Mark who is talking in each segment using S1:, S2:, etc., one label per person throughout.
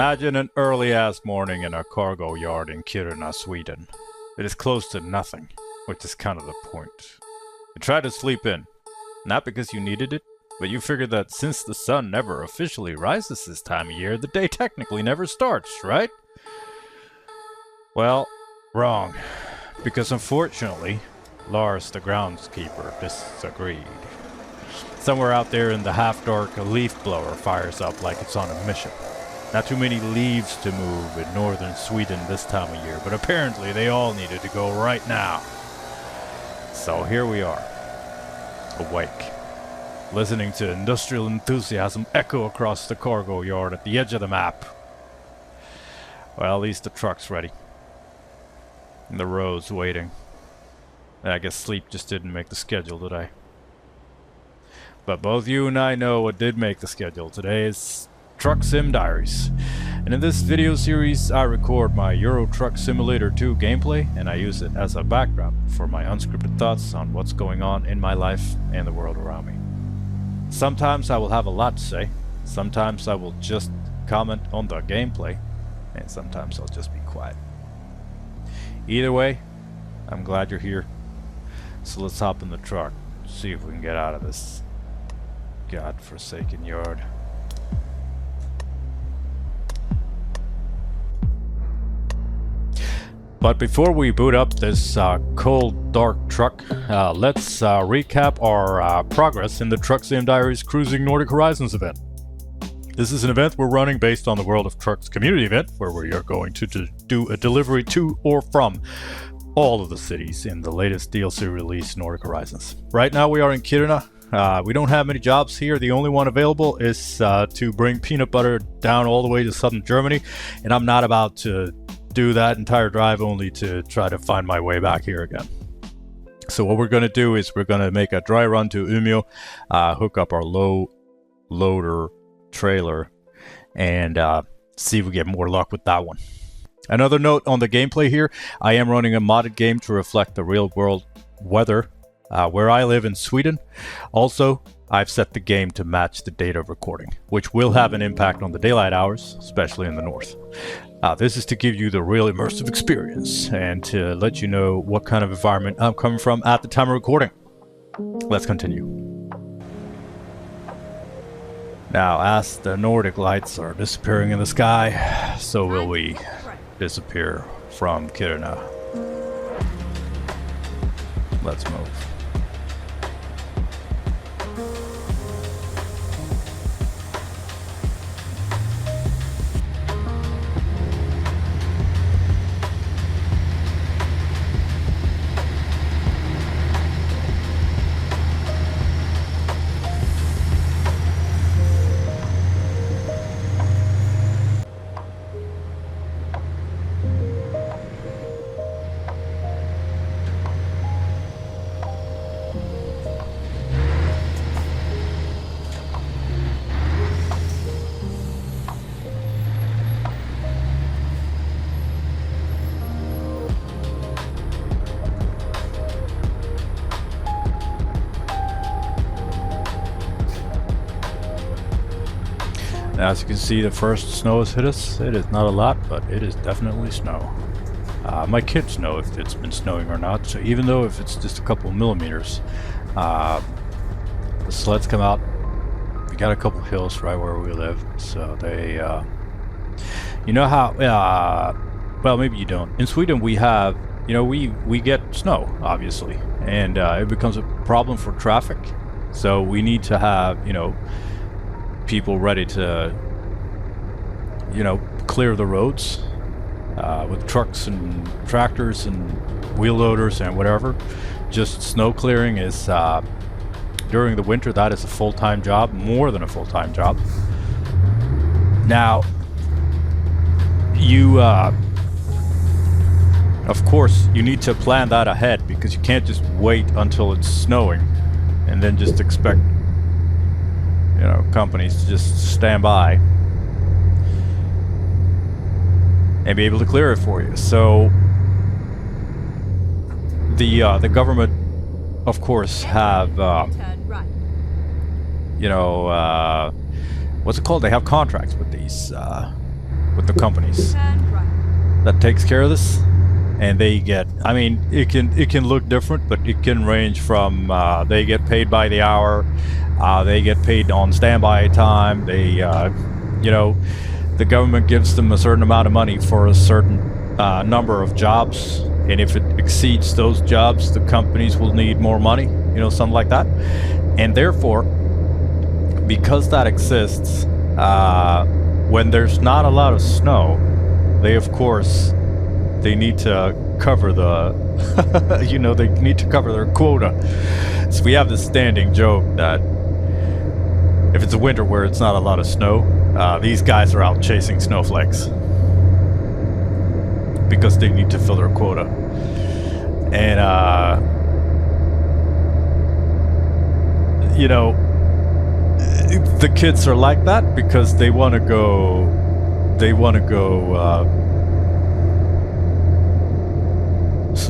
S1: Imagine an early-ass morning in a cargo yard in Kiruna, Sweden. It is close to nothing, which is kind of the point. You try to sleep in, not because you needed it, but you figure that since the sun never officially rises this time of year, the day technically never starts, right? Well, wrong. Because unfortunately, Lars, the groundskeeper, disagreed. Somewhere out there in the half-dark, a leaf blower fires up like it's on a mission. Not too many leaves to move in northern Sweden this time of year, but apparently they all needed to go right now. So here we are, awake, listening to industrial enthusiasm echo across the cargo yard at the edge of the map. Well, at least the truck's ready. And the road's waiting. And I guess sleep just didn't make the schedule today. But both you and I know what did make the schedule. Today is Truck Sim Diaries. And in this video series, I record my Euro Truck Simulator 2 gameplay, and I use it as a backdrop for my unscripted thoughts on what's going on in my life and the world around me. Sometimes I will have a lot to say, sometimes I will just comment on the gameplay, and sometimes I'll just be quiet. Either way, I'm glad you're here. So let's hop in the truck, see if we can get out of this godforsaken yard. But before we boot up this cold, dark truck, let's recap our progress in the Truck Sim Diaries Cruising Nordic Horizons event. This is an event we're running based on the World of Trucks community event, where we are going to do a delivery to or from all of the cities in the latest DLC release, Nordic Horizons. Right now we are in Kiruna. We don't have many jobs here. The only one available is to bring peanut butter down all the way to southern Germany, and I'm not about to do that entire drive only to try to find my way back here again. So what we're going to do is we're going to make a dry run to Umeå, hook up our low loader trailer, and see if we get more luck with that one. Another note on the gameplay here, I am running a modded game to reflect the real world weather where I live in Sweden. Also, I've set the game to match the date of recording, which will have an impact on the daylight hours, especially in the north. This is to give you the real immersive experience and to let you know what kind of environment I'm coming from at the time of recording. Let's continue. Now, as the Nordic lights are disappearing in the sky, so will we disappear from Kiruna. Let's move. As you can see, the first snow has hit us. It is not a lot, but it is definitely snow. My kids know if it's been snowing or not, so even though if it's just a couple millimeters, the sleds come out. We got a couple hills right where we live, so they, you know how, well, maybe you don't. In Sweden, we have, you know, we get snow, obviously, and it becomes a problem for traffic. So we need to have, you know, people ready to, you know, clear the roads with trucks and tractors and wheel loaders and whatever. Just snow clearing is during the winter, that is a full-time job, more than a full-time job. Now you of course you need to plan that ahead, because you can't just wait until it's snowing and then just expect, you know, companies to just stand by and be able to clear it for you. So the government, of course, have you know, what's it called? They have contracts with these with the companies that takes care of this, and they get. I mean, it can look different, but it can range from they get paid by the hour, they get paid on standby time. They, the government gives them a certain amount of money for a certain number of jobs, and if it exceeds those jobs, the companies will need more money. Something like that, and therefore, because that exists, when there's not a lot of snow, they need to cover the, they need to cover their quota. So we have this standing joke that if it's a winter where it's not a lot of snow, these guys are out chasing snowflakes because they need to fill their quota. And, the kids are like that because they want to go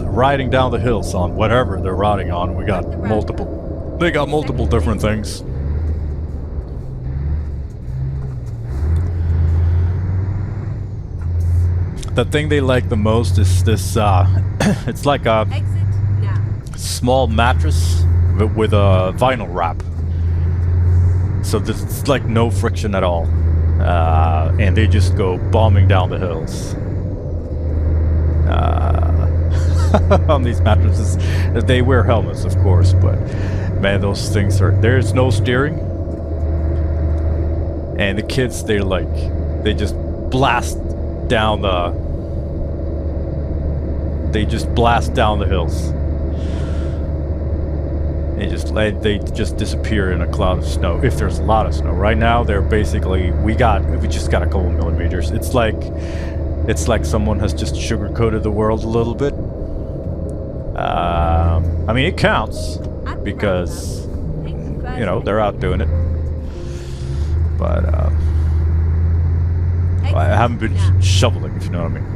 S1: riding down the hills on whatever they're riding on. They got multiple different things. The thing they like the most is this, it's like a small mattress with a vinyl wrap. So it's like no friction at all. And they just go bombing down the hills. On these mattresses. They wear helmets, of course, but man, those things there's no steering. And the kids, they just blast down the hills. They just disappear in a cloud of snow if there's a lot of snow. Right now they're basically we just got a couple millimeters. It's like someone has just sugar-coated the world a little bit. I mean, it counts because they're out doing it. But I haven't been shoveling, if you know what I mean.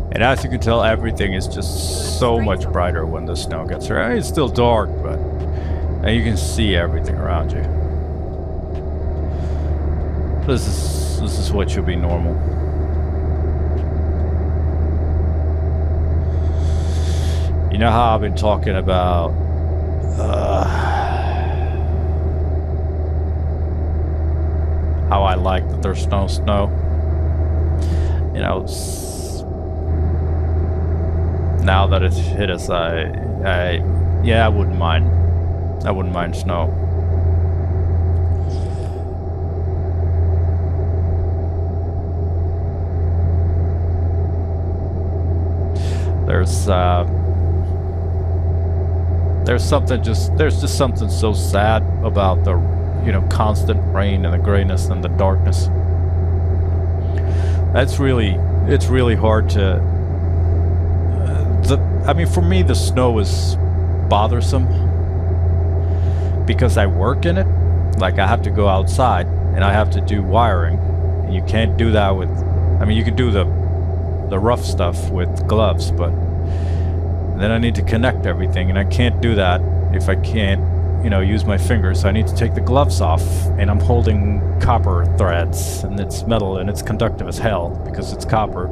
S1: And as you can tell, everything is just so much brighter when the snow gets here. I mean, it's still dark, but you can see everything around you. This is what should be normal. You know how I've been talking about how I like that there's no snow? Now that it's hit us, I wouldn't mind. I wouldn't mind snow. There's just something so sad about the constant rain and the grayness and the darkness. It's really hard to. For me, the snow is bothersome because I work in it. Like, I have to go outside and I have to do wiring. And you can't do that with. You can do the rough stuff with gloves, but then I need to connect everything, and I can't do that if I can't you know, use my fingers, so I need to take the gloves off, and I'm holding copper threads, and it's metal, and it's conductive as hell because it's copper.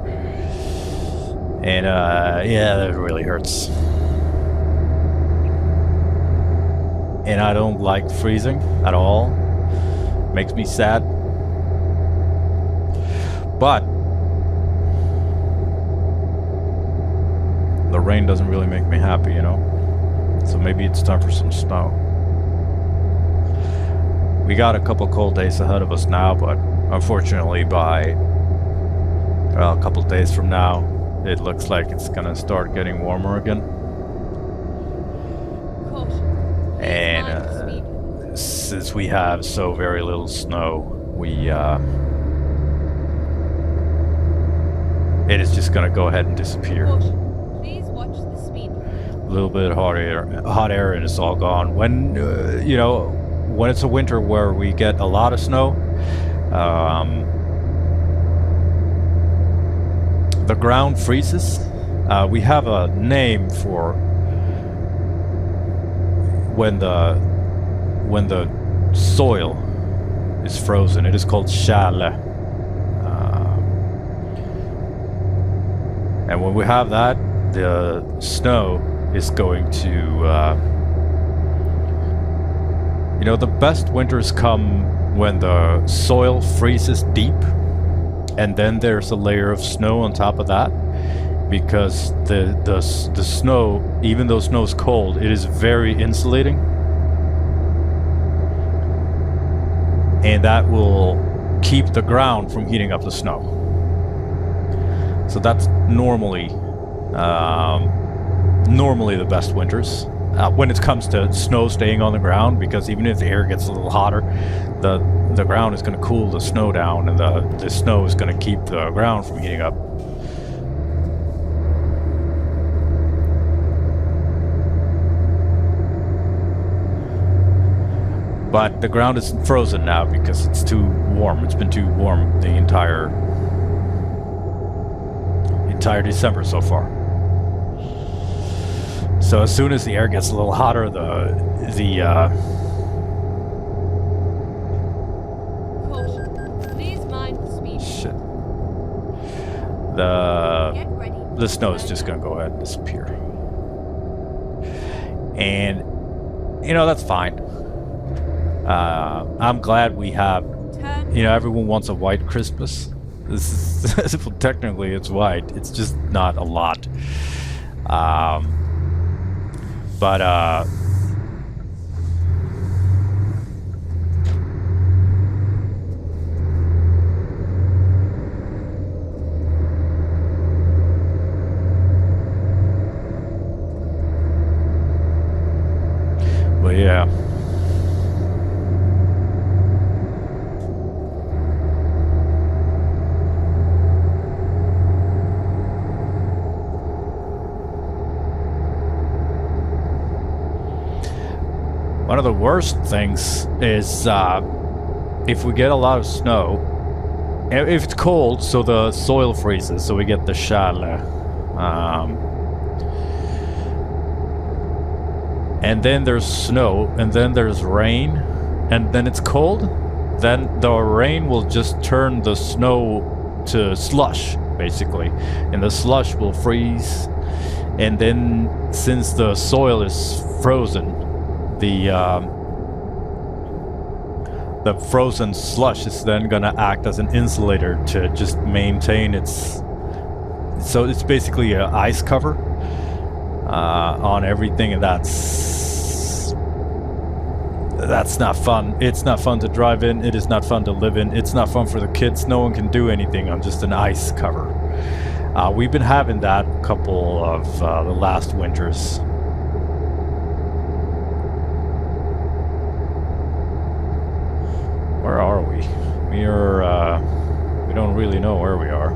S1: And yeah, that really hurts. And I don't like freezing at all. Makes me sad. But the rain doesn't really make me happy, you know. So maybe it's time for some snow. We got a couple cold days ahead of us now, but unfortunately by a couple days from now, it looks like it's gonna start getting warmer again. And since we have so very little snow, it is just gonna go ahead and disappear.
S2: Please watch the speed.
S1: A little bit of hot air, and it's all gone. When you know, when it's a winter where we get a lot of snow, the ground freezes. We have a name for when the soil is frozen. It is called tjäle. And when we have that, the snow is going to, you know, the best winters come when the soil freezes deep, and then there's a layer of snow on top of that, because the snow, even though snow is cold, it is very insulating, and that will keep the ground from heating up the snow. So that's normally the best winters when it comes to snow staying on the ground, because even if the air gets a little hotter, the ground is going to cool the snow down, and the snow is going to keep the ground from heating up. But the ground is frozen now because it's too warm. It's been too warm the entire December so far. So as soon as the air gets a little hotter,
S2: Please mind the speed.
S1: shit.
S2: Get ready.
S1: The snow is just gonna go ahead and disappear. And you know, that's fine. I'm glad we have, you know, everyone wants a white Christmas. This is well, technically it's white. It's just not a lot. But yeah. One of the worst things is if we get a lot of snow, if it's cold, so the soil freezes, so we get the tjäle. And then there's snow, and then there's rain, and then it's cold, then the rain will just turn the snow to slush, basically. And the slush will freeze, and then since the soil is frozen, the frozen slush is then gonna act as an insulator to just maintain its. So it's basically an ice cover on everything, and that's not fun. It's not fun to drive in. It is not fun to live in. It's not fun for the kids. No one can do anything on just an ice cover. We've been having that a couple of the last winters. Where are we? We don't really know where we are.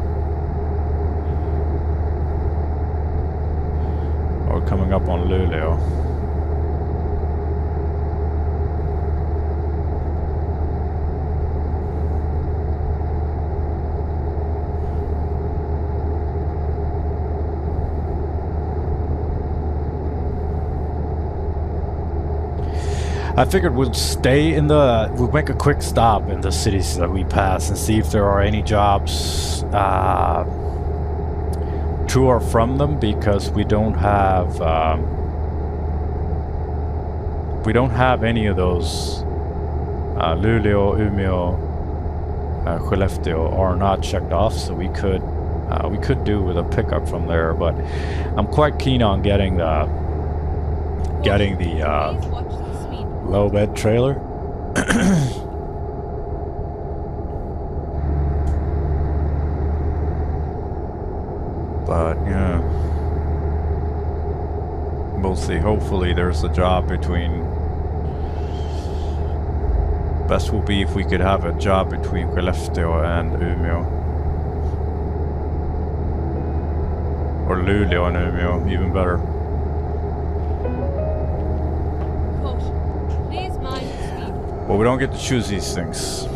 S1: We're coming up on Luleå. I figured we'll stay in the... We'll make a quick stop in the cities that we pass and see if there are any jobs to or from them, because we don't have any of those. Luleå, Umeå, Skellefteå are not checked off, so we could do with a pickup from there. But I'm quite keen on getting the
S2: Please watch the speed.
S1: low bed trailer. But yeah, we'll see. Hopefully there's a job between... Best will be if we could have a job between Skellefteå and Umeå. Or Luleå and Umeå, even better.
S2: Caution. Please mind the speed.
S1: But we don't get to choose these things.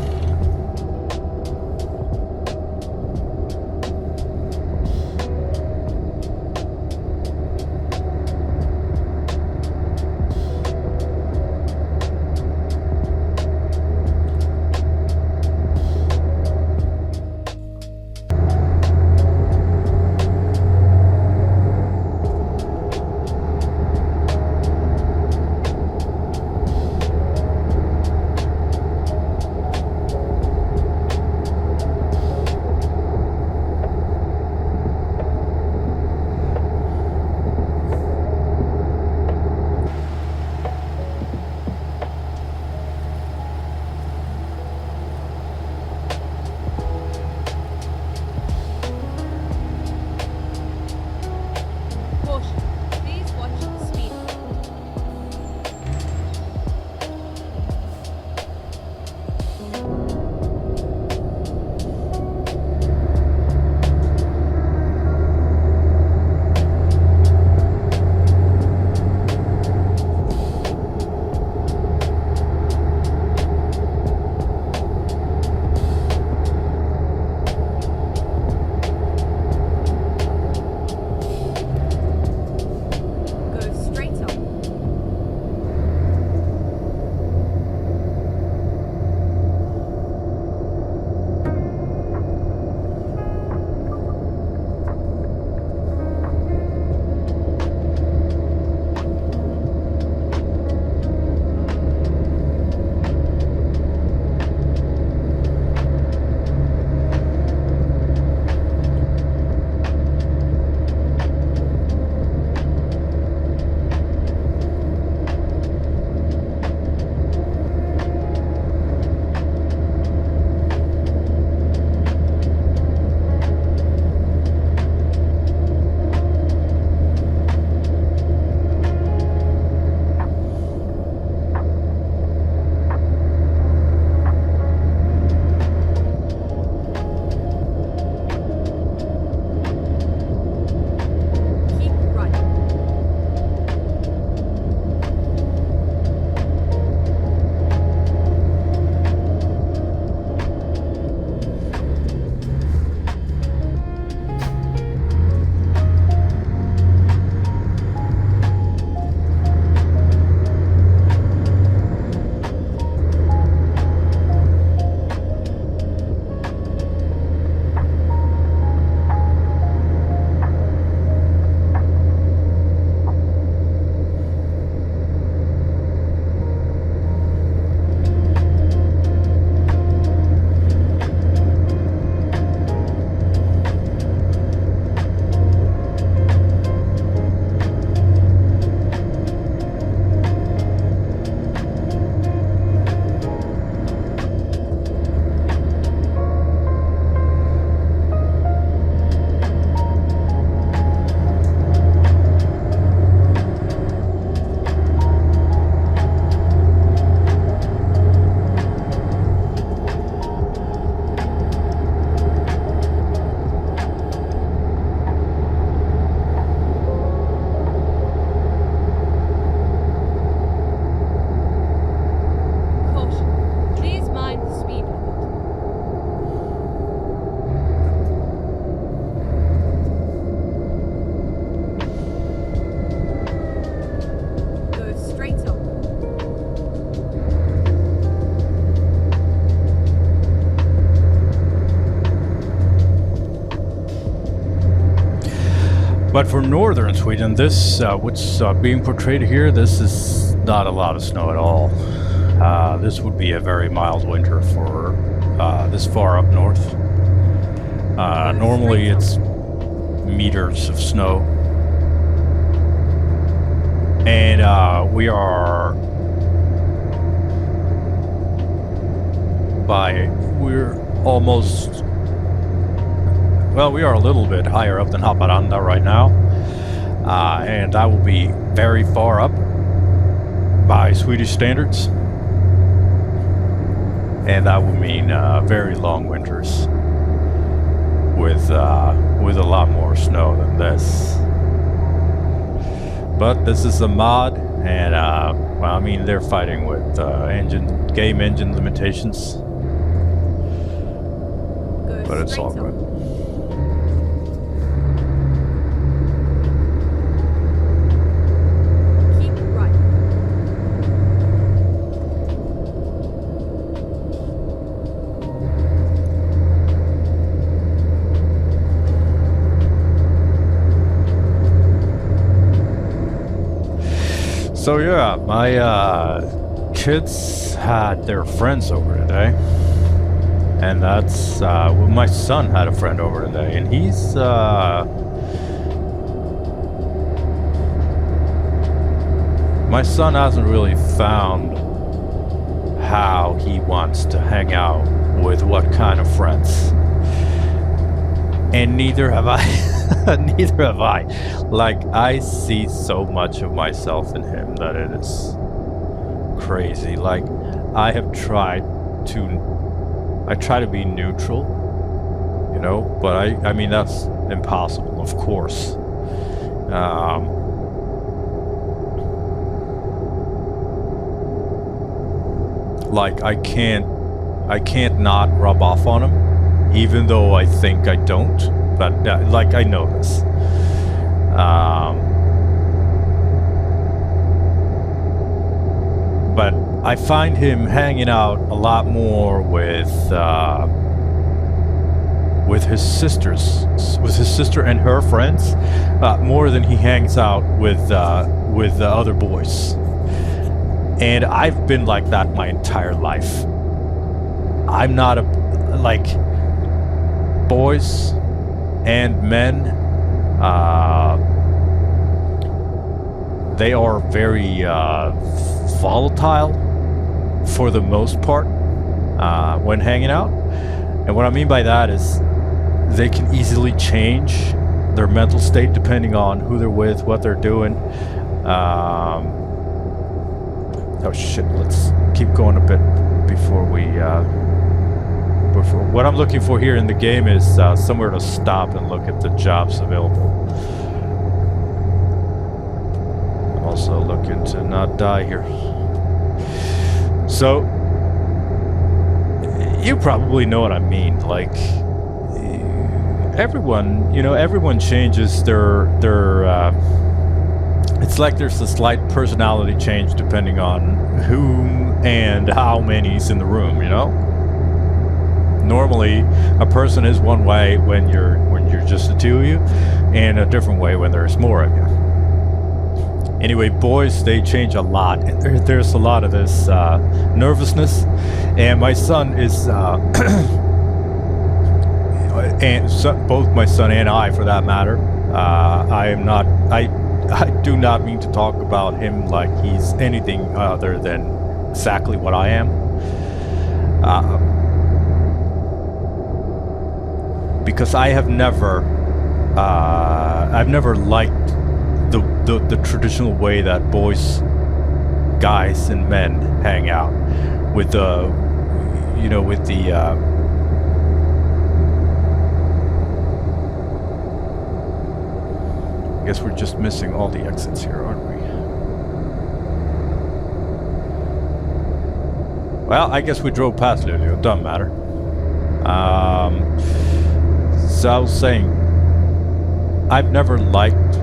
S1: But for northern Sweden, this what's being portrayed here, this is not a lot of snow at all. This would be a very mild winter for this far up north. Normally it's meters of snow. And we're almost, well, we are a little bit higher up than Haparanda right now. And that will be very far up by Swedish standards. And that would mean very long winters with a lot more snow than this. But this is a mod, and well, I mean, they're fighting with game engine limitations. But it's all good.
S2: Keep right.
S1: So yeah, my kids had their friends over today. And that's, well, my son had a friend over today, and he's, my son hasn't really found how he wants to hang out with what kind of friends. And neither have I. Neither have I. Like, I see so much of myself in him that it is crazy. Like, I try to be neutral, you know, but I mean, that's impossible, of course. Like, I can't not rub off on him, even though I think I don't, but like, I know this. But I find him hanging out a lot more with his sister and her friends, more than he hangs out with the other boys. And I've been like that my entire life. I'm not like boys and men. They are very volatile for the most part when hanging out. And what I mean by that is they can easily change their mental state depending on who they're with, what they're doing. Oh shit, let's keep going a bit before we what I'm looking for here in the game is somewhere to stop and look at the jobs available. I'm also looking to not die here. So you probably know what I mean. Like, everyone changes their it's like there's a slight personality change depending on whom and how many's in the room, you know? Normally a person is one way when you're just the two of you, and a different way when there's more of you. Anyway, boys, they change a lot, and there's a lot of this nervousness, and my son is and both my son and I, for that matter, I do not mean to talk about him like he's anything other than exactly what I am. Because I've never liked the traditional way that guys and men hang out with the I guess we're just missing all the exits here, aren't we? Well, I guess we drove past Luleå. It doesn't matter. So I was saying, I've never liked,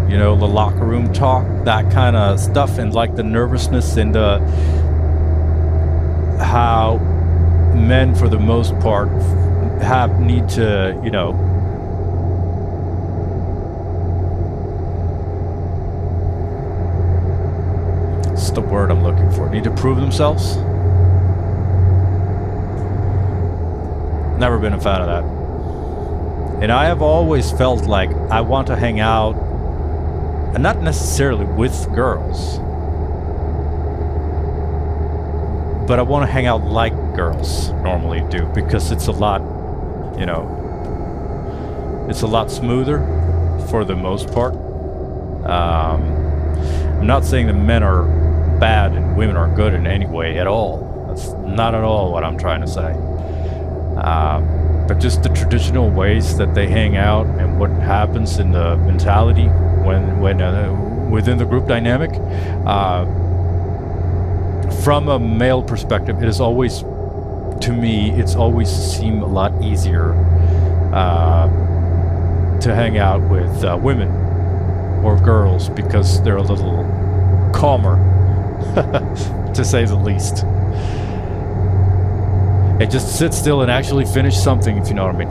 S1: the locker room talk, that kind of stuff, and like the nervousness and how men, for the most part, what's the word I'm looking for? Need to prove themselves? Never been a fan of that. And I have always felt like I want to hang out, and not necessarily with girls, but I want to hang out like girls normally do, because it's a lot, you know, it's a lot smoother for the most part. I'm not saying that men are bad and women are good in any way at all. That's not at all what I'm trying to say. But just the traditional ways that they hang out and what happens in the mentality when within the group dynamic. From a male perspective, it is always, to me, it's always seemed a lot easier to hang out with women or girls, because they're a little calmer, to say the least. And just sit still and actually finish something, if you know what I mean.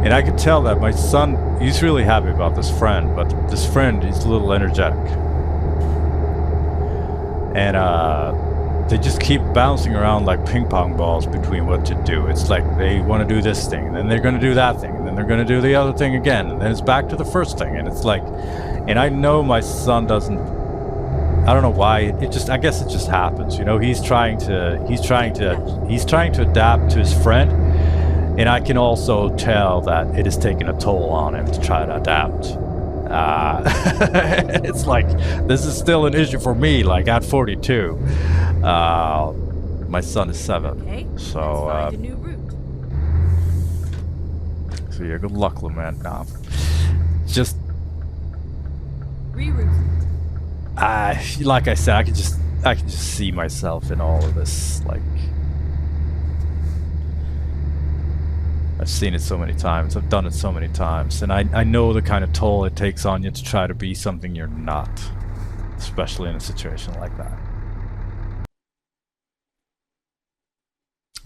S1: And I could tell that my son, he's really happy about this friend, but this friend is a little energetic. And they just keep bouncing around like ping pong balls between what to do. It's like they want to do this thing, and then they're going to do that thing, and then they're going to do the other thing again, and then it's back to the first thing. And it's like, and I know my son doesn't, I don't know why, it just, I guess it just happens, you know. He's trying to adapt to his friend, and I can also tell that it is taking a toll on him to try to adapt. It's like, this is still an issue for me, like at 42. My son is 7.
S2: Okay,
S1: so
S2: let's find a new route.
S1: So yeah, good luck, man. Nah, just
S2: Reroute.
S1: like I said, I can just see myself in all of this. Like, I've seen it so many times. I've done it so many times, and I know the kind of toll it takes on you to try to be something you're not, especially in a situation like that.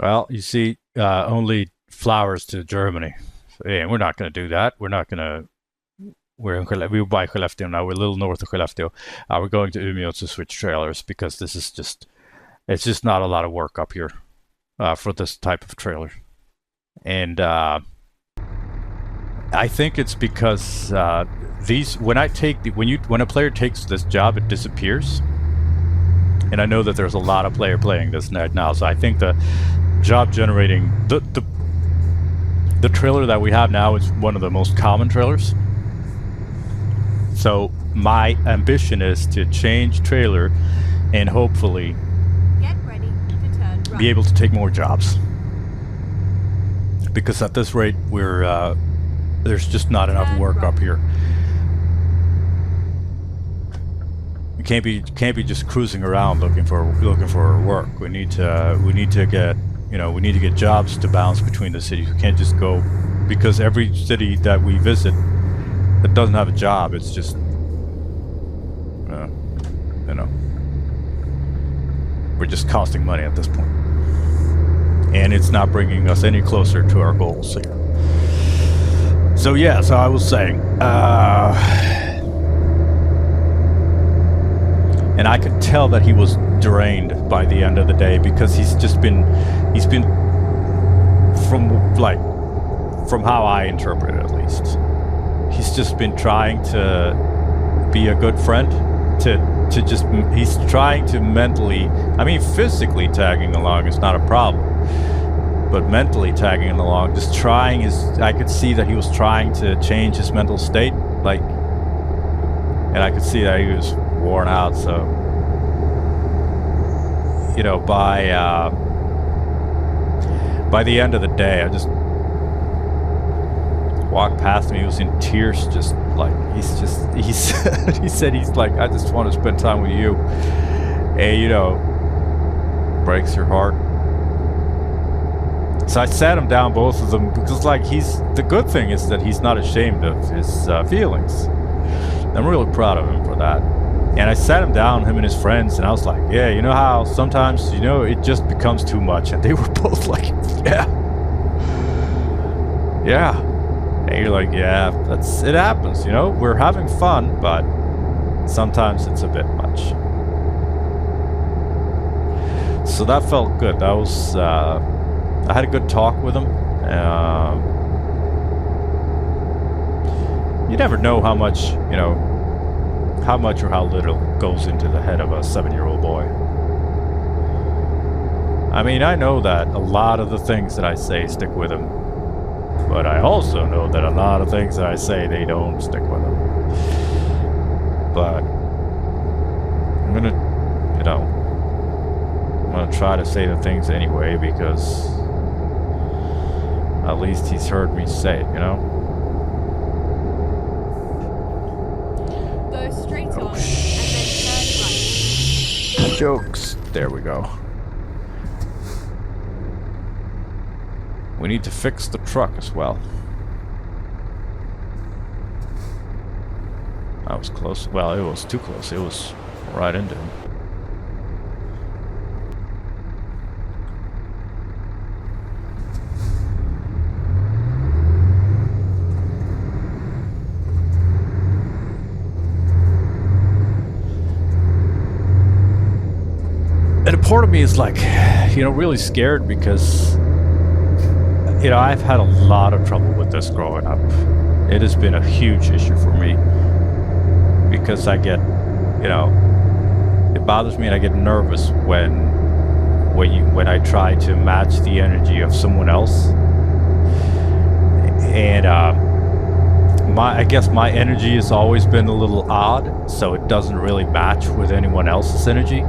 S1: Well, you see, only flowers to Germany. So, yeah, we're not going to do that. We're not going to. We're by Skellefteå now. We're a little north of Skellefteå. We're going to Umeå to switch trailers, because this is just, it's just not a lot of work up here for this type of trailer. And I think it's because when a player takes this job, it disappears. And I know that there's a lot of player playing this right now, so I think the job generating, the trailer that we have now is one of the most common trailers. So my ambition is to change trailer and hopefully
S2: Get ready to turn right.
S1: be able to take more jobs. Because at this rate, we're there's just not enough work up here. We can't be just cruising around looking for work. We need to get, you know, we need to get jobs to bounce between the cities. We can't just go, because every city that we visit that doesn't have a job, it's just you know, we're just costing money at this point. And it's not bringing us any closer to our goals here. So yeah, so I was saying, and I could tell that he was drained by the end of the day, because he's been from how I interpret it, at least, he's just been trying to be a good friend, he's trying to mentally, I mean, physically tagging along is not a problem, but mentally tagging along, just trying I could see that he was trying to change his mental state, like, and I could see that he was worn out. So, you know, by the end of the day, I just walked past him. He was in tears, just like, he said he's like, I just want to spend time with you. And, you know, breaks your heart. So I sat him down, both of them, because, like, the good thing is that he's not ashamed of his feelings. I'm really proud of him for that. And I sat him down, him and his friends, and I was like, yeah, you know how sometimes, it just becomes too much. And they were both like, yeah. Yeah. And you're like, yeah, it happens, We're having fun, but sometimes it's a bit much. So that felt good. That was, I had a good talk with him. You never know how much, how much or how little goes into the head of a 7-year-old boy. I mean, I know that a lot of the things that I say stick with him, but I also know that a lot of things that I say, they don't stick with him. But I'm gonna try to say the things anyway, because at least he's heard me say it,
S2: Go straight on and then turn right.
S1: Jokes. There we go. We need to fix the truck as well. I was close. Well, it was too close. It was right into him. And a part of me is like, really scared because, I've had a lot of trouble with this growing up. It has been a huge issue for me because I get, it bothers me and I get nervous when I try to match the energy of someone else. And I guess my energy has always been a little odd, so it doesn't really match with anyone else's energy.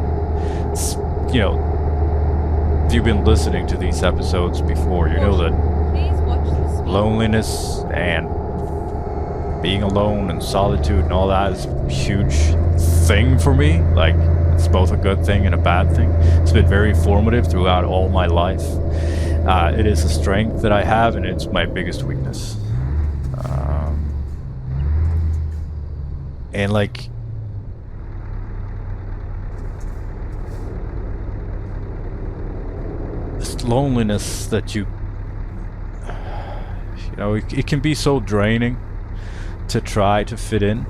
S1: It's, if you've been listening to these episodes before, you know that loneliness and being alone and solitude and all that is a huge thing for me. Like, it's both a good thing and a bad thing. It's been very formative throughout all my life. It is a strength that I have, and it's my biggest weakness. And like, this loneliness that it can be so draining to try to fit in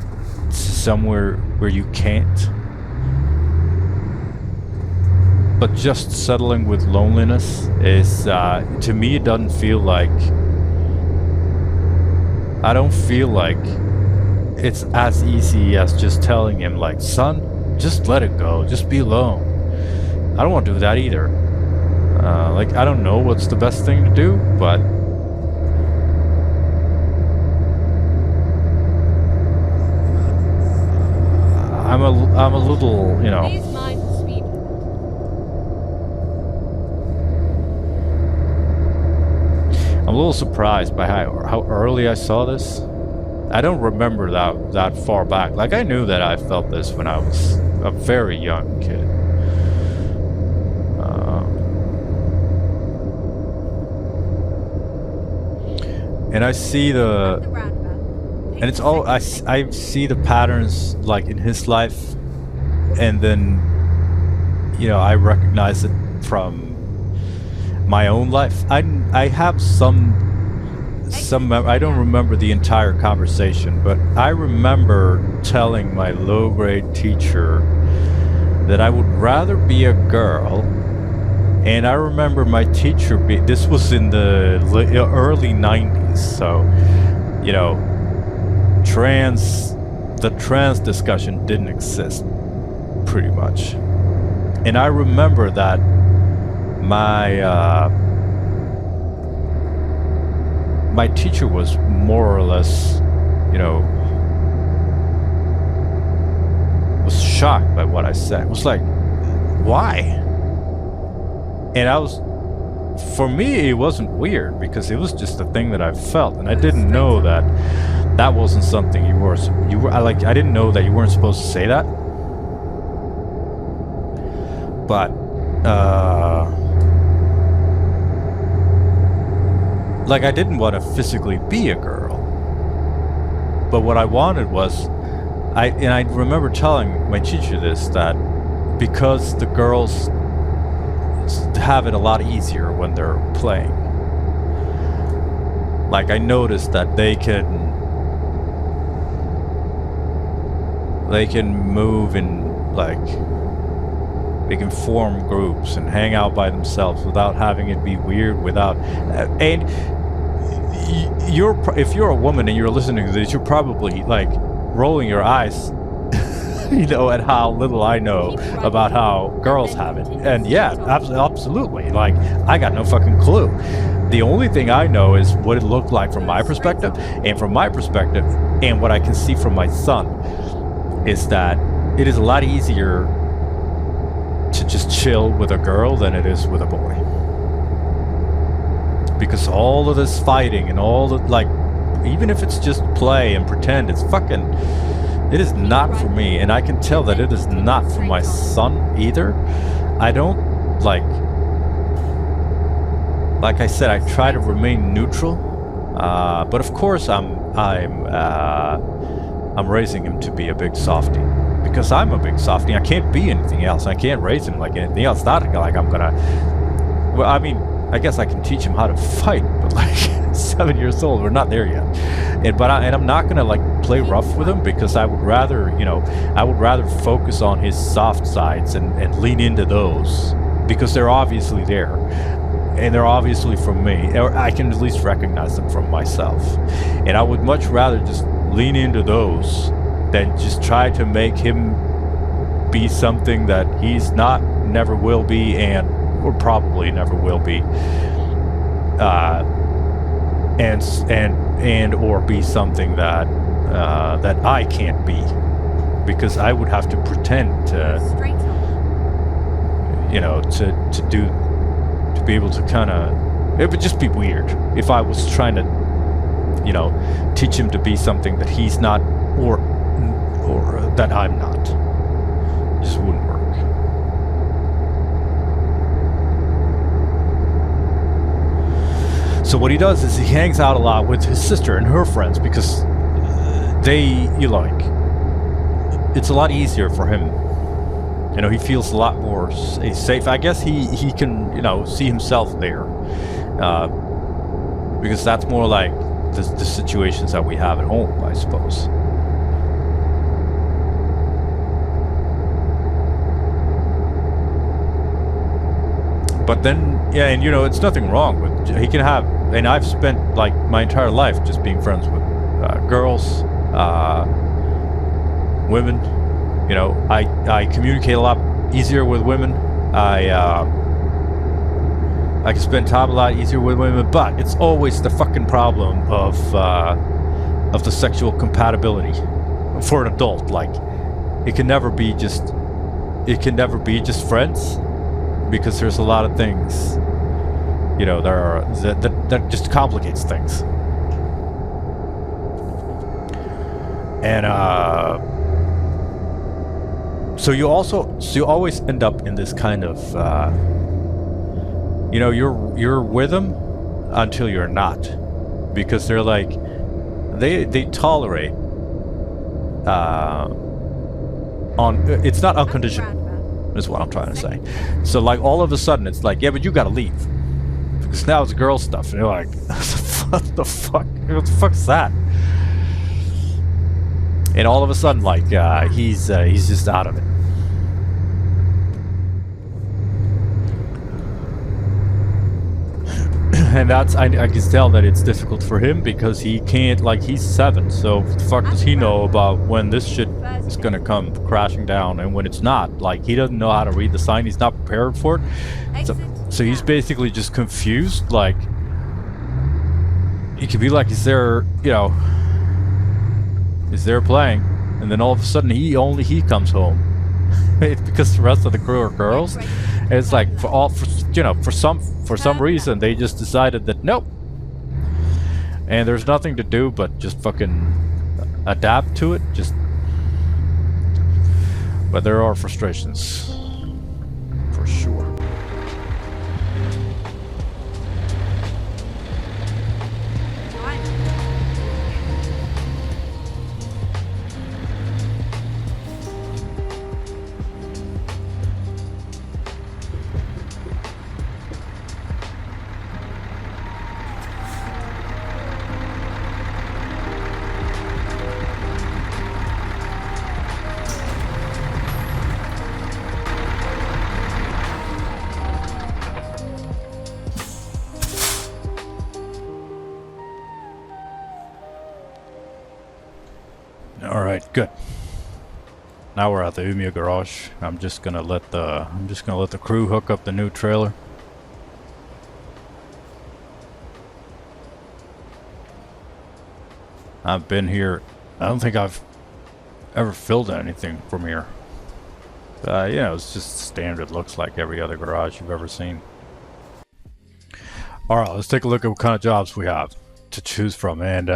S1: somewhere where you can't. But just settling with loneliness is, to me, it doesn't feel like, I don't feel like it's as easy as just telling him, like, son, just let it go, just be alone. I don't want to do that either. I don't know what's the best thing to do, but I'm a little,
S2: Please mind the speed limit.
S1: I'm a little surprised by how early I saw this. I don't remember that far back. Like, I knew that I felt this when I was a very young kid. And I see and it's all, I see the patterns, like, in his life, and then, I recognize it from my own life. I have some, I don't remember the entire conversation, but I remember telling my low-grade teacher that I would rather be a girl. And I remember my teacher this was in the early 90s, so, the trans discussion didn't exist, pretty much. And I remember that my teacher was more or less, was shocked by what I said. It was like, why? And for me, it wasn't weird because it was just a thing that I felt, and I didn't know that wasn't something you were. I didn't know that you weren't supposed to say that. But I didn't want to physically be a girl. But what I wanted was I remember telling my teacher this, that because the girls have it a lot easier when they're playing. Like, I noticed that they can move in, like, they can form groups and hang out by themselves without having it be weird, without and if you're a woman and you're listening to this, you're probably like rolling your eyes you know, at how little I know about how girls have it. And yeah, absolutely. Like, I got no fucking clue. The only thing I know is what it looked like from my perspective, and what I can see from my son is that it is a lot easier to just chill with a girl than it is with a boy. Because all of this fighting and all the, like, even if it's just play and pretend, it's fucking, it is not for me. And I can tell that it is not for my son either. I don't, like I said, I try to remain neutral. But of course I'm raising him to be a big softie. Because I'm a big softie. I can't be anything else. I can't raise him like anything else. Not like I'm gonna, well, I mean, I guess I can teach him how to fight, but like 7 years old, we're not there yet. And I'm not gonna like play rough with him, because I would rather, you know, focus on his soft sides and lean into those, because they're obviously there, and they're obviously from me, or I can at least recognize them from myself. And I would much rather just lean into those than just try to make him be something that he's not, never will be, or probably never will be, and or be something that that I can't be, because I would have to pretend to, you know, to be able to kind of, it would just be weird if I was trying to, you know, teach him to be something that he's not, or that I'm not. It just wouldn't work. So what he does is he hangs out a lot with his sister and her friends, because it's a lot easier for him. You know, he feels a lot more safe. I guess he can, you know, see himself there, because that's more like the situations that we have at home, I suppose. But then, yeah, and you know, it's nothing wrong with, he can have, and I've spent like my entire life just being friends with girls, women. You know, I communicate a lot easier with women. I can spend time a lot easier with women, but it's always the fucking problem of the sexual compatibility for an adult. Like, it can never be just friends. Because there's a lot of things, you know, that just complicates things. And so you always end up in this kind of, you know, you're with them until you're not, because they're like, they tolerate it's not unconditional. Is what I'm trying to say. So like, all of a sudden it's like, yeah, but you gotta leave, because now it's girl stuff, and you're like, what the fuck? What the fuck's that? And all of a sudden, like, he's just out of it. And that's, I can tell that it's difficult for him, because he can't, like, he's 7, so what the fuck does he know about when this shit is gonna come crashing down and when it's not? Like, he doesn't know how to read the sign, he's not prepared for it. So he's basically just confused. Like, he could be like, he's there, you know, he's there playing, and then all of a sudden he comes home. It's because the rest of the crew are girls. And it's like, for some reason they just decided that nope, and there's nothing to do but just fucking adapt to it. But there are frustrations for sure. Alright, good. Now we're at the Umeå garage. I'm just gonna let the crew hook up the new trailer. I've been here. I don't think I've ever filled anything from here. You know, it's just standard. Looks like every other garage you've ever seen. Alright, let's take a look at what kind of jobs we have to choose from, and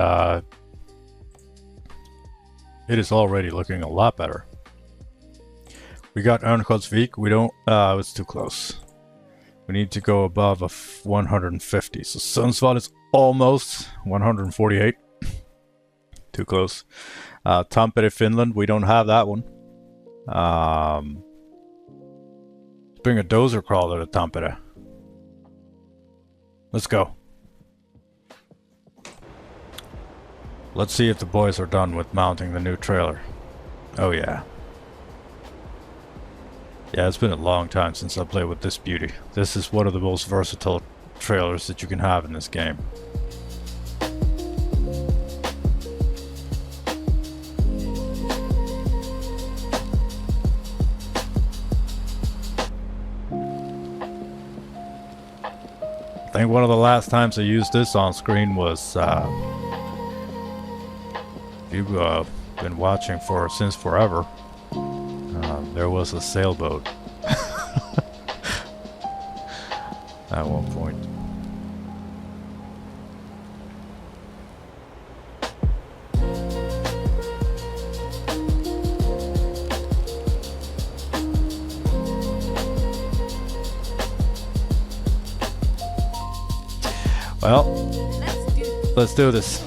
S1: it is already looking a lot better. We got unforgiving. We don't, it's too close. We need to go above a 150. So Sundsvall is almost 148. Too close. Tampere, Finland, we don't have that one. Let's bring a dozer crawler to Tampere. Let's go. Let's see if the boys are done with mounting the new trailer. Oh yeah. Yeah, it's been a long time since I played with this beauty. This is one of the most versatile trailers that you can have in this game. I think one of the last times I used this on screen was if you've been watching since forever, there was a sailboat at one point. Well, let's do this.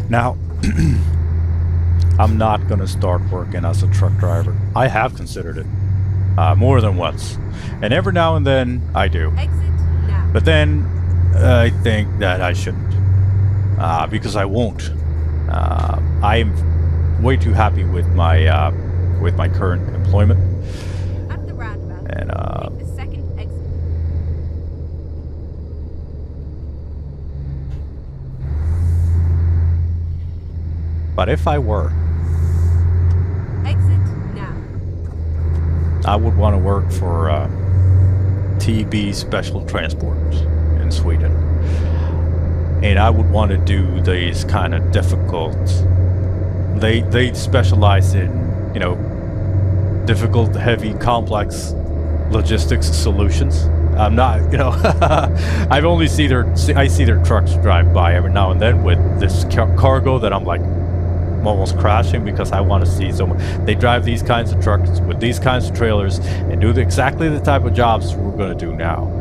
S1: Now, I'm not going to start working as a truck driver. I have considered it more than once. And every now and then I do.
S2: Exit now.
S1: But then I think that I shouldn't. Because I won't. I'm way too happy with my current employment.
S2: At the roundabout,
S1: And
S2: take the second exit.
S1: but if I were,
S2: Exit now.
S1: I would want to work for TB Special Transport in Sweden. And I would want to do these kind of difficult... They specialize in, you know, difficult, heavy, complex logistics solutions. I'm not, you know, I've only I see their trucks drive by every now and then with this cargo that I'm like, I'm almost crashing because I want to see someone. They drive these kinds of trucks with these kinds of trailers and do exactly the type of jobs we're going to do now.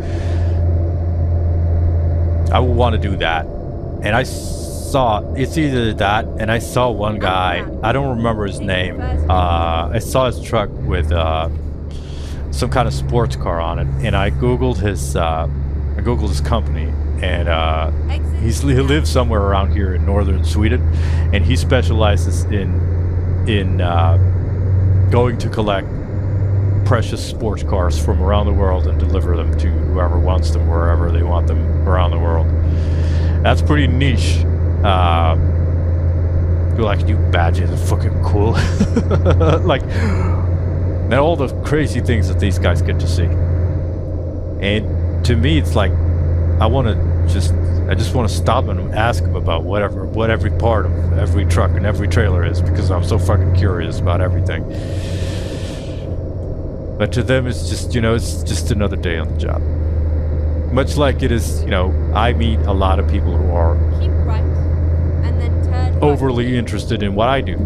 S1: I would want to do that. And I saw, it's either that, and I saw one guy, I don't remember his name. I saw his truck with some kind of sports car on it, and I googled his company, and he lives somewhere around here in northern Sweden, and he specializes in going to collect precious sports cars from around the world and deliver them to whoever wants them, wherever they want them around the world. That's pretty niche. People like, new badges are fucking cool. Like, and all the crazy things that these guys get to see. And to me, it's like, I just want to stop and ask them about what every part of every truck and every trailer is, because I'm so fucking curious about everything. But to them, it's just, it's just another day on the job. Much like it is, I meet a lot of people who are
S2: Keep right, and then turn
S1: overly interested in what I do.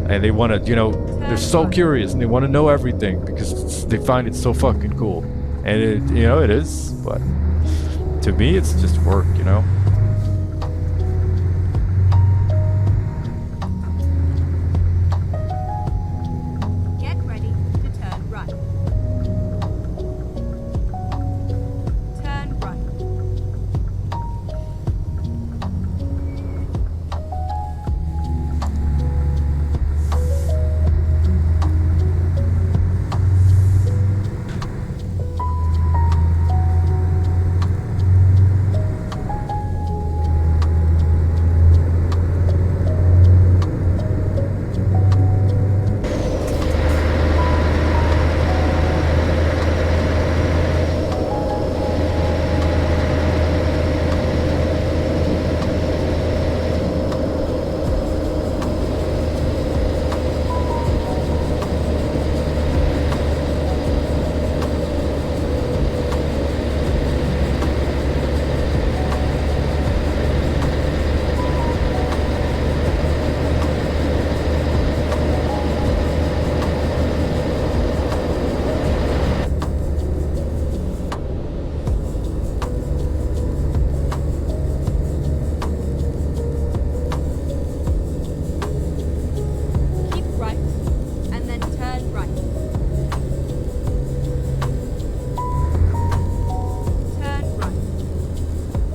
S1: And they want to, they're so curious and they want to know everything because they find it so fucking cool. And it is, but to me, it's just work,
S2: Get ready to turn right. Turn right.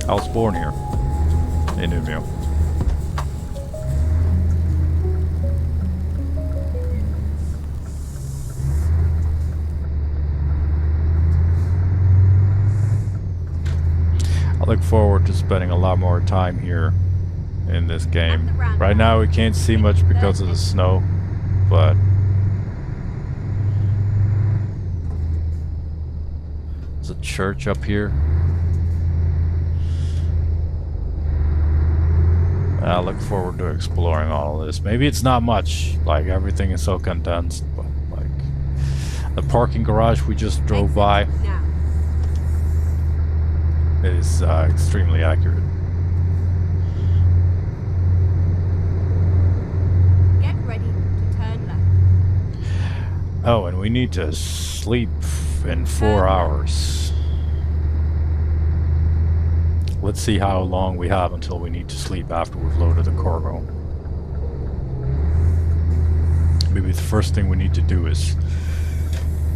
S1: I was born here in Umeå. I look forward to spending a lot more time here in this game. Right now we can't see much because of the snow, but there's a church up here. I look forward to exploring all of this. Maybe it's not much, like everything is so condensed, but like the parking garage we just drove by is extremely accurate.
S2: Get ready to turn left.
S1: Oh, and we need to sleep in 4 hours. Let's see how long we have until we need to sleep after we've loaded the cargo. Maybe the first thing we need to do is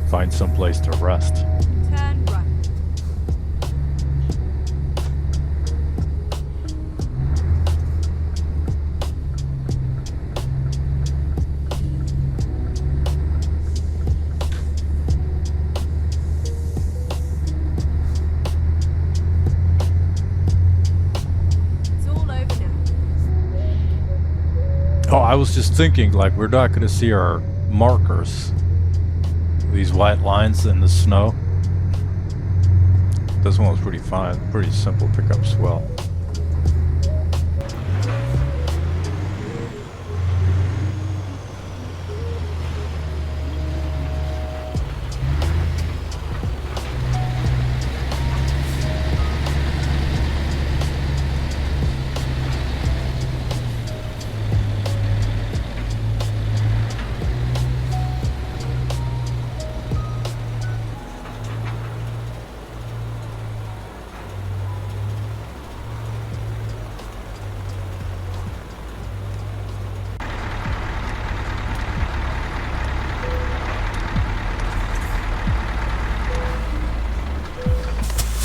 S1: find some place to rest.
S2: Turn right.
S1: Oh, I was just thinking, like, we're not going to see our markers. These white lines in the snow. This one was pretty fine. Pretty simple pickups, well.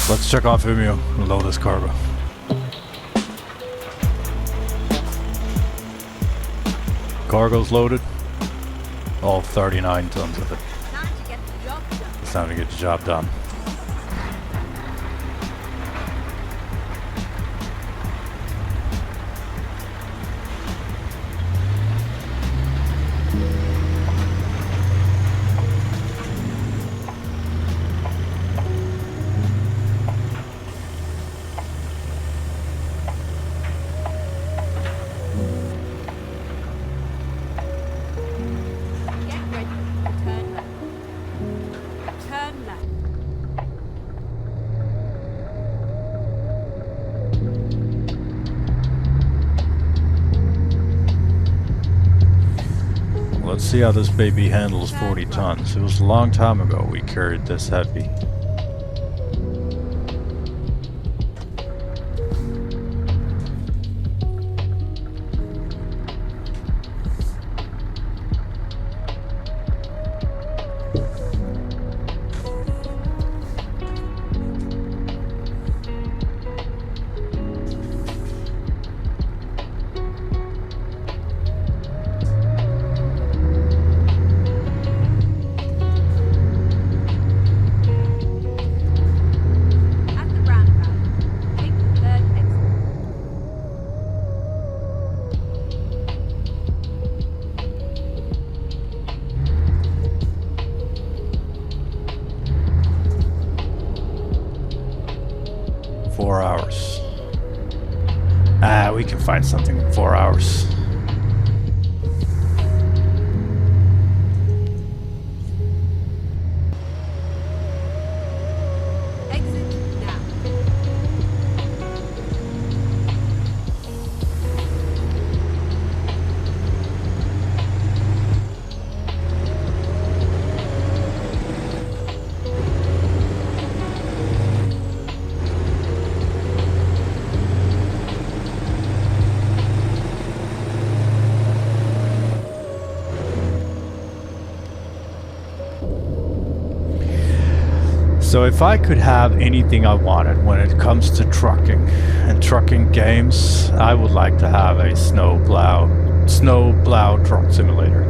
S1: Let's check off Umeå and load this cargo. Cargo's loaded. All 39 tons of it.
S2: Time to get the job done.
S1: It's time to get the job done.
S2: Get ready. Turn left. Turn left.
S1: Let's see how this baby handles 40 tons. It was a long time ago we carried this heavy.
S2: At the roundabout, take the third exit.
S1: 4 hours. We can find something in 4 hours.
S2: Exit now.
S1: So if I could have anything I wanted when it comes to trucking and trucking games, I would like to have a snowplow truck simulator.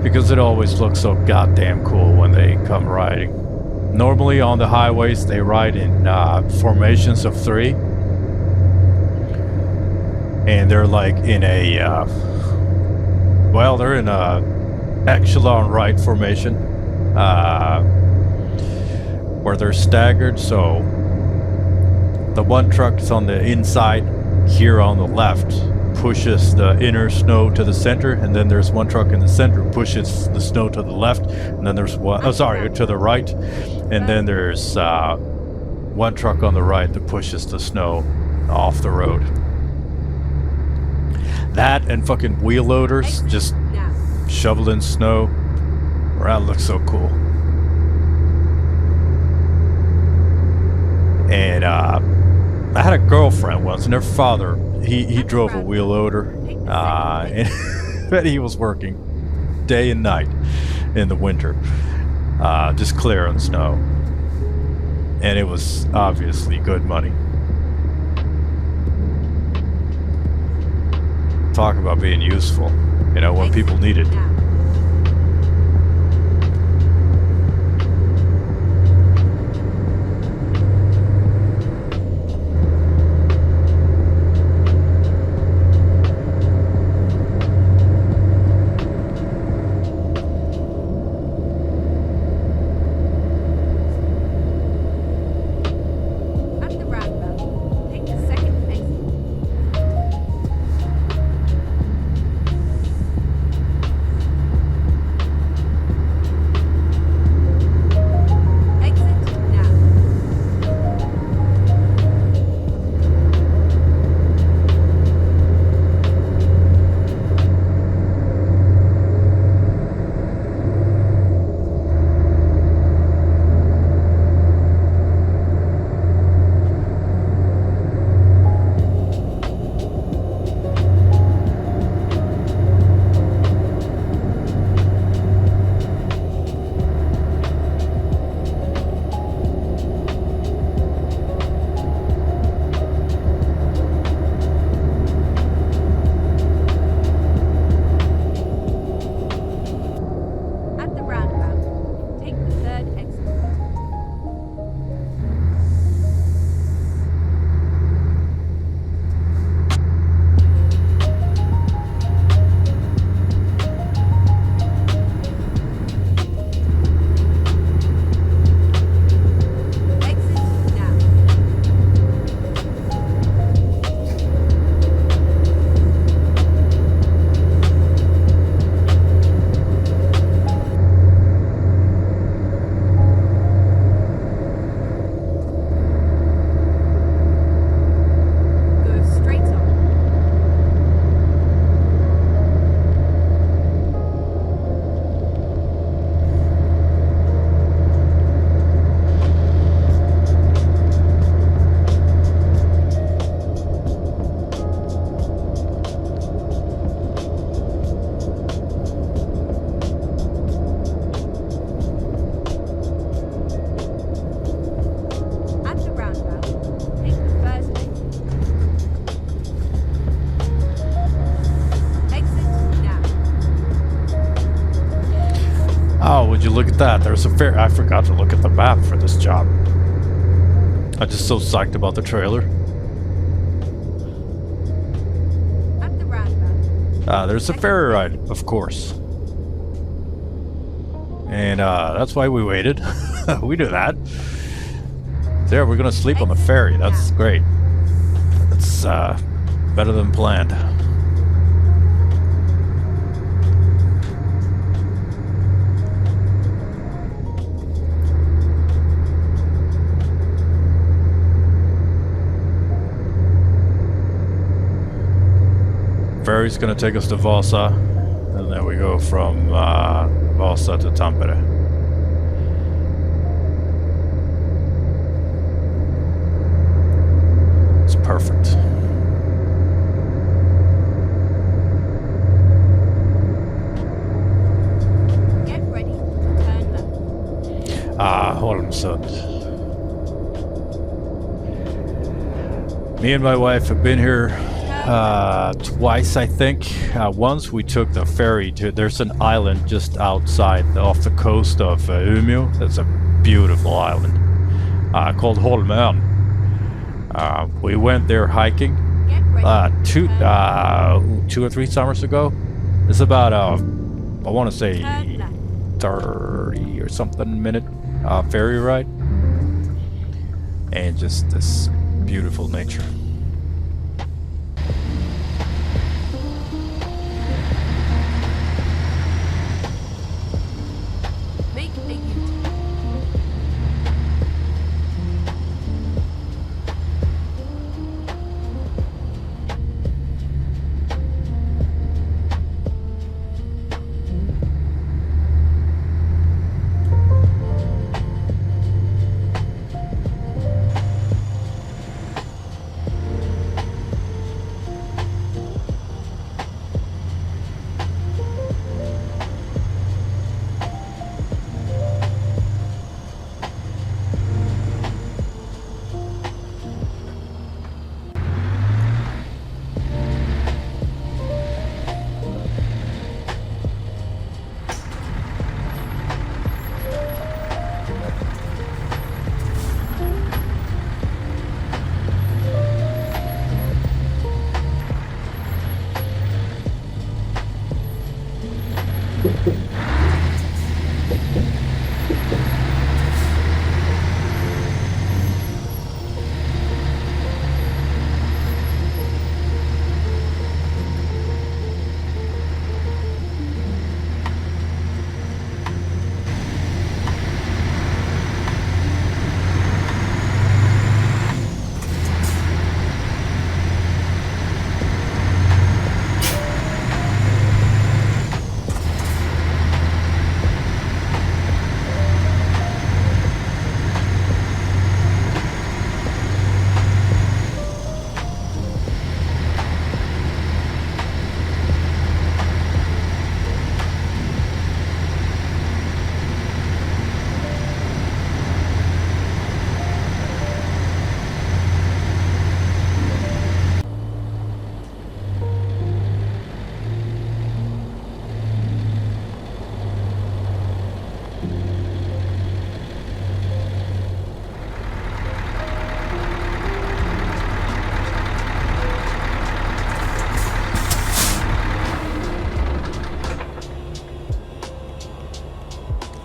S1: Because it always looks so goddamn cool when they come riding. Normally on the highways they ride in formations of 3. And they're like in a, they're in a echelon right formation. Where they're staggered, so the one truck is on the inside here on the left, pushes the inner snow to the center, and then there's one truck in the center pushes the snow to the left, and then there's one to the right, and then there's one truck on the right that pushes the snow off the road. That and fucking wheel loaders just
S2: Now.
S1: shoveling snow. That looks so cool. And I had a girlfriend once, and her father, he drove a wheel loader, and he was working day and night in the winter, just clearing snow. And it was obviously good money. Talk about being useful, when people need it.
S2: Now. At the roundabout, take the second exit.
S1: look at that. There's a ferry. I forgot to look at the map for this job. I'm just so psyched about the trailer.
S2: At the roundabout.
S1: There's a ferry ride, of course. And that's why we waited. We do that. So yeah, we're gonna sleep on the ferry. That's great. That's better than planned. Ferry's gonna take us to Vasa, and then we go from Vasa to Tampere. It's perfect.
S2: Get ready to turn left.
S1: Holmsund. Me and my wife have been here twice, I think. Once we took the ferry to, there's an island just outside off the coast of Umeå. That's a beautiful island called Holmön. We went there hiking
S2: Get ready.
S1: two or three summers ago. It's about I want to say
S2: Turn left.
S1: 30 or something minute ferry ride, and just this beautiful nature.
S2: Make a U-turn.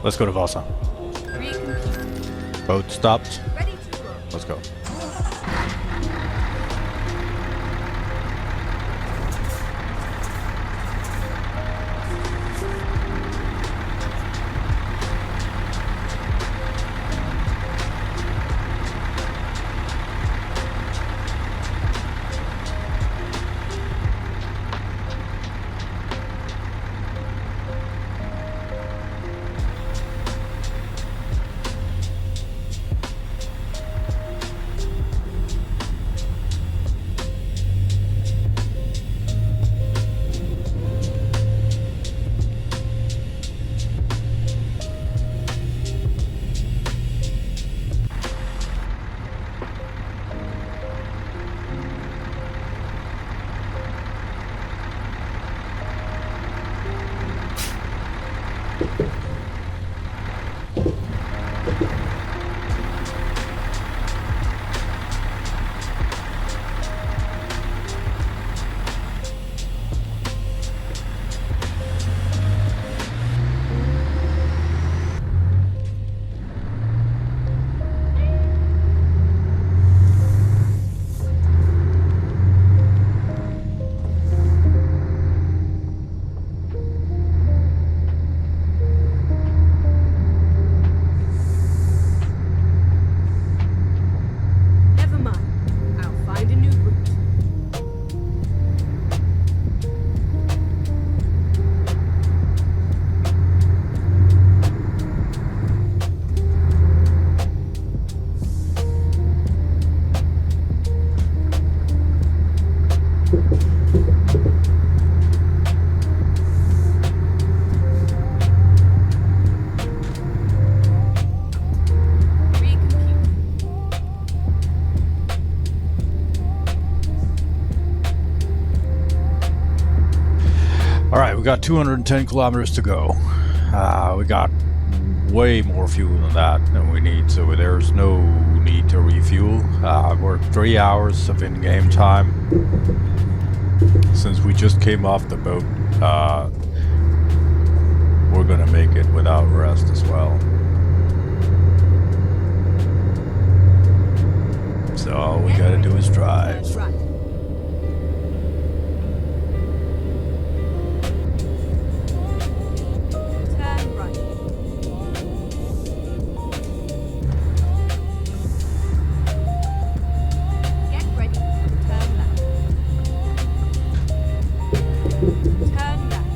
S1: Let's go to Vasa.
S2: Recompute.
S1: Boat stopped.
S2: Ready to go.
S1: Let's go. Alright, we got 210 kilometers to go. We got way more fuel than that than we need, so there's no need to refuel. We're 3 hours of in-game time. Since we just came off the boat, we're gonna make it without rest as well. So all we gotta do is drive.
S2: Turn right. Turn right. Get ready. Turn left. Turn left.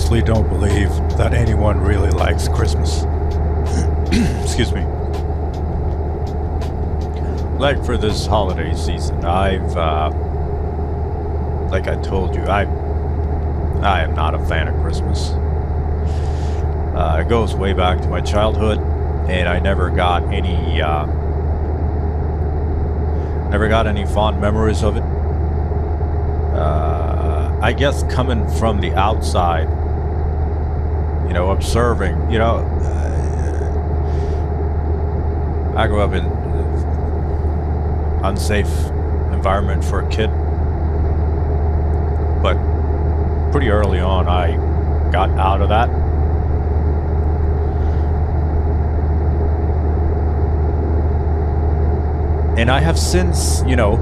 S1: honestly don't believe that anyone really likes Christmas. Excuse me. Like for this holiday season, I've, like I told you, I am not a fan of Christmas. It goes way back to my childhood, and I never got any fond memories of it. I guess coming from the outside, you know, observing, you know, I grew up in unsafe environment for a kid, but pretty early on I got out of that. And I have since, you know,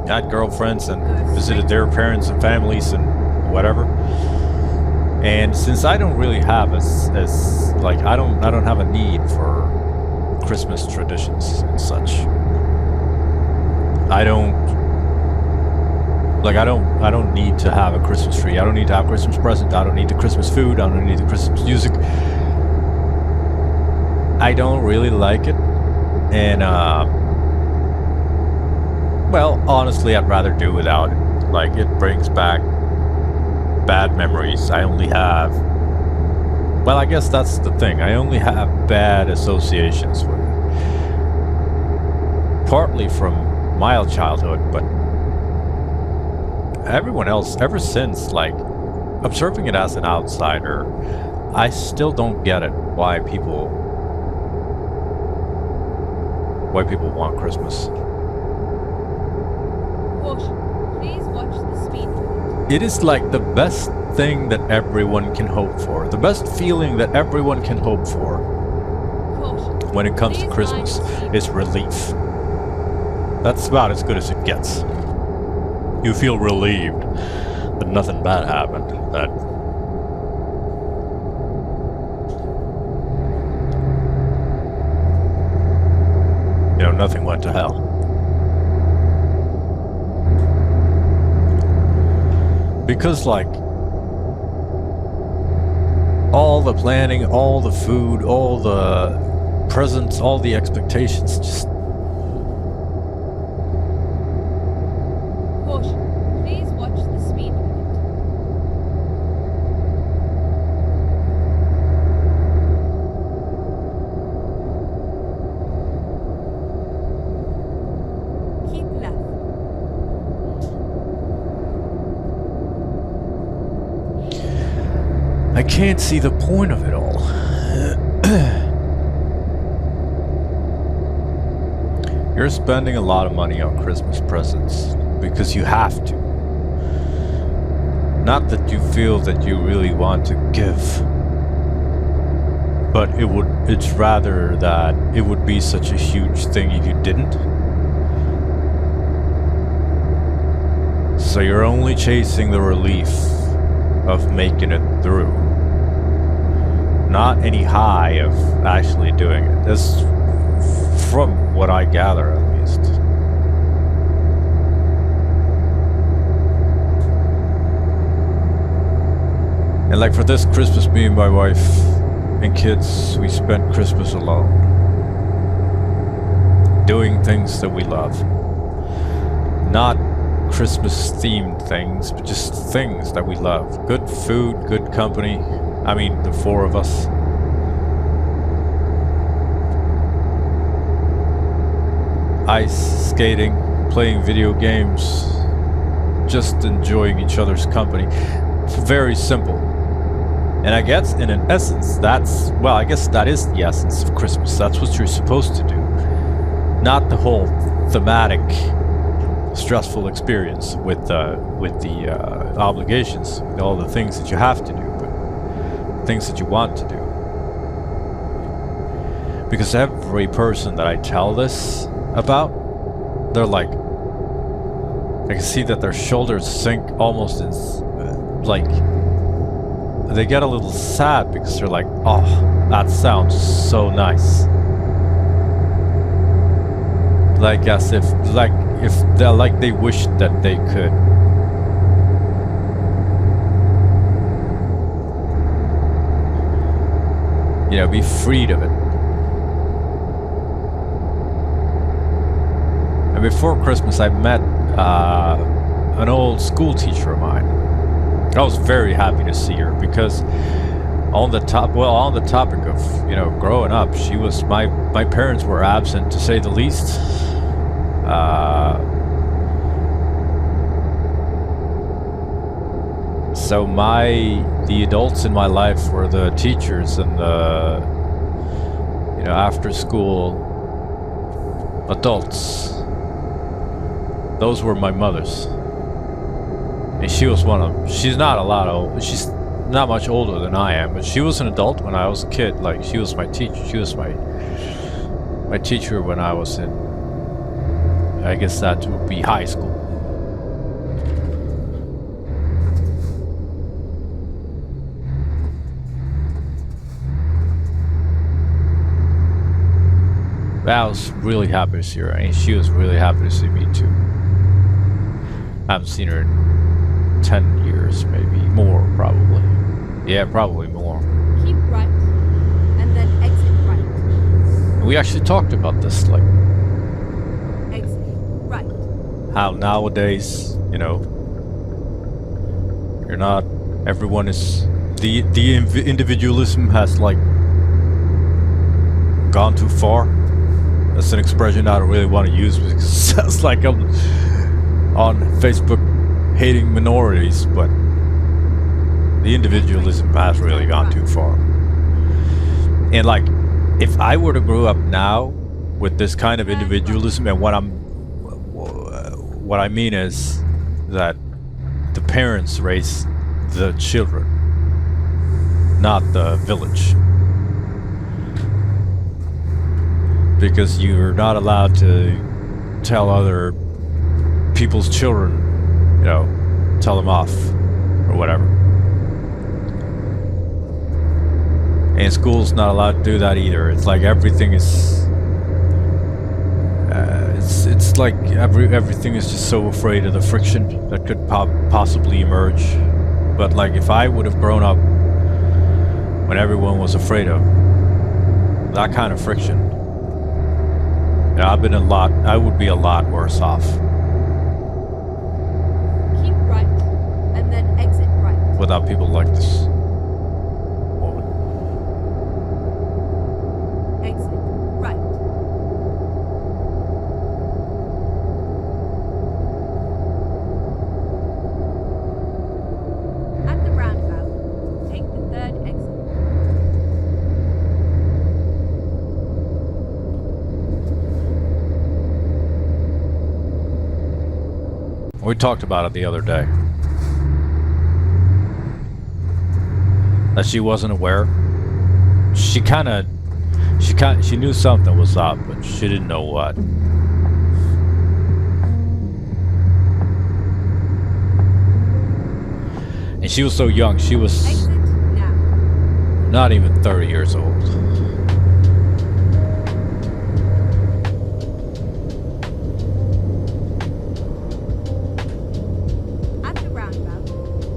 S1: had girlfriends and visited their parents and families and whatever. And since I don't really have as like I don't have a need for Christmas traditions and such. I don't need to have a Christmas tree. I don't need to have a Christmas present. I don't need the Christmas food. I don't need the Christmas music. I don't really like it. And well, honestly, I'd rather do without it. Like, it brings back bad memories. I only have, well, I guess that's the thing. I only have bad associations with it. Partly from my childhood, but everyone else, ever since, like, observing it as an outsider, I still don't get it. Why people want Christmas.
S2: Please watch the speed limit.
S1: It is like the best thing that everyone can hope for. The best feeling that everyone can hope for when it comes to Christmas is relief. That's about as good as it gets. You feel relieved that nothing bad happened. That you know, nothing went to hell. Because, like, all the planning, all the food, all the presents, all the expectations, just...
S2: Please watch the speed limit. Keep left.
S1: I can't see the point of it all. You're spending a lot of money on Christmas presents because you have to. Not that you feel that you really want to give, but it's rather that it would be such a huge thing if you didn't. So you're only chasing the relief of making it through. Not any high of actually doing it. That's from what I gather, at least. And like for this Christmas, me and my wife and kids, we spent Christmas alone. Doing things that we love. Not Christmas themed things, but just things that we love. Good food, good company. I mean, the four of us. Ice skating, playing video games, just enjoying each other's company. It's very simple. And I guess in an essence, I guess that is the essence of Christmas. That's what you're supposed to do. Not the whole thematic stressful experience with the obligations, all the things that you have to do, but things that you want to do. Because every person that I tell this about, they're like, I can see that their shoulders sink almost in, like, they get a little sad because they're like, oh, that sounds so nice. Like as if they wish that they could be freed of it. And before Christmas, I met an old school teacher of mine. I was very happy to see her because on the topic of growing up, she was my parents were absent to say the least. So the adults in my life were the teachers and the after school adults. Those were my mothers. And she was one of them. She's not much older than I am, but she was an adult when I was a kid. Like, she was my teacher. She was my teacher when I was in, I guess that would be high school. I was really happy to see her, and she was really happy to see me too. I haven't seen her in 10 years, maybe more, probably. Yeah, probably more.
S2: Keep right, and then exit right.
S1: We actually talked about this, like
S2: Exit right.
S1: how nowadays, you're not. Everyone is the individualism has like gone too far. That's an expression I don't really want to use because it sounds like I'm on Facebook hating minorities, but the individualism has really gone too far. And like, if I were to grow up now with this kind of individualism, and what I mean is that the parents raise the children, not the village. Because you're not allowed to tell other people's children, tell them off or whatever. And school's not allowed to do that either. It's like everything is. It's like everything is just so afraid of the friction that could possibly emerge. But like, if I would have grown up when everyone was afraid of that kind of friction, I would be a lot worse off.
S2: Keep right, and then exit right.
S1: Without people like this woman.
S2: Exit right. At the roundabout, take the third exit.
S1: We talked about it the other day. That she wasn't aware. She knew something was up, but she didn't know what. And she was so young. She was
S2: Exit now.
S1: not even 30 years old.
S2: At the roundabout,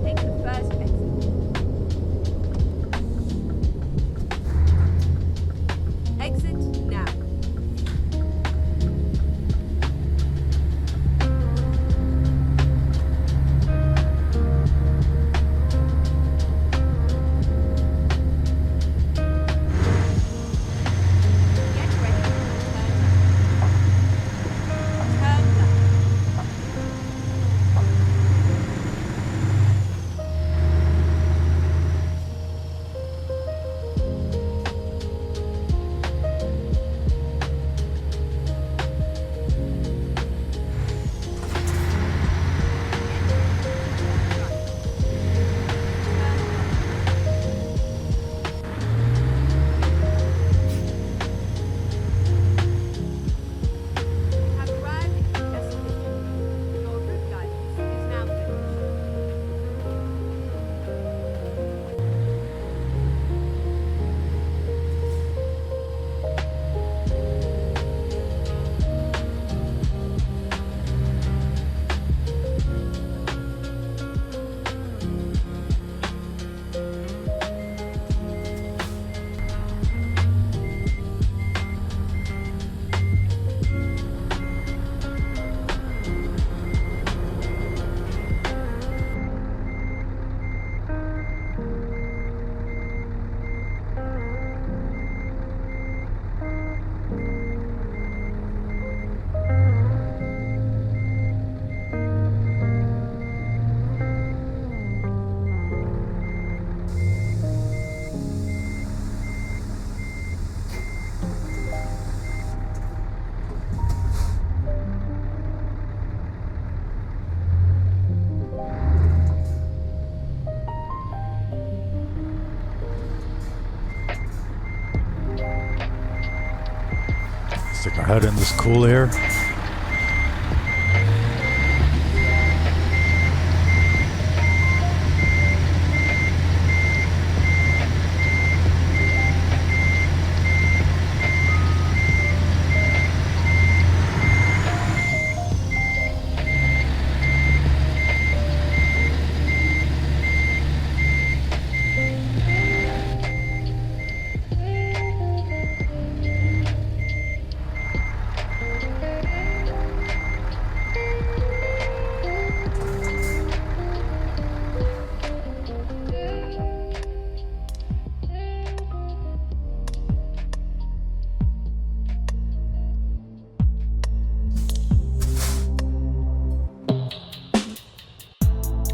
S2: take the first exit. Exit now.
S1: Stick our head in this cool air.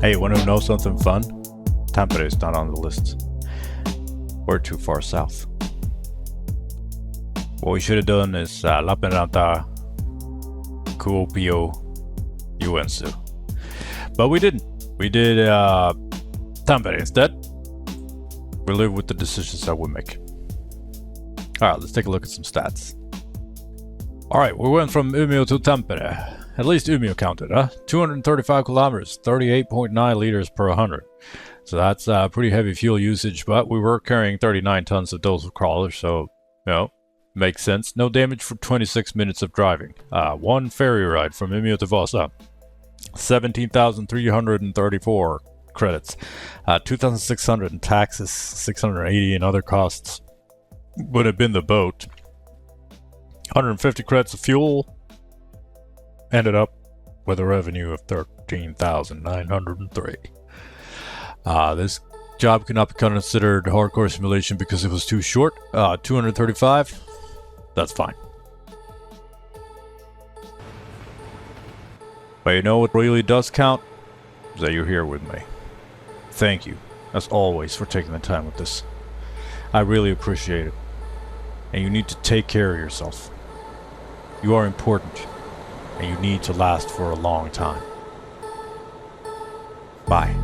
S1: Hey, want to know something fun? Tampere is not on the list. We're too far south. What we should have done is Lappeenranta, Kuopio, Joensuu. But we didn't. We did Tampere instead. We live with the decisions that we make. Alright, let's take a look at some stats. Alright, we went from Umeå to Tampere. At least Umeå counted, huh? 235 kilometers, 38.9 liters per 100. So that's pretty heavy fuel usage, but we were carrying 39 tons of dose of crawlers, so, you know, makes sense. No damage for 26 minutes of driving. One ferry ride from Umeå to Vasa. 17,334 credits. 2,600 in taxes, 680 in other costs. Would have been the boat. 150 credits of fuel. Ended up with a revenue of 13,903. This job cannot be considered hardcore simulation because it was too short. 235, that's fine. But you know what really does count? Is that you're here with me. Thank you, as always, for taking the time with this. I really appreciate it. And you need to take care of yourself. You are important. And you need to last for a long time. Bye.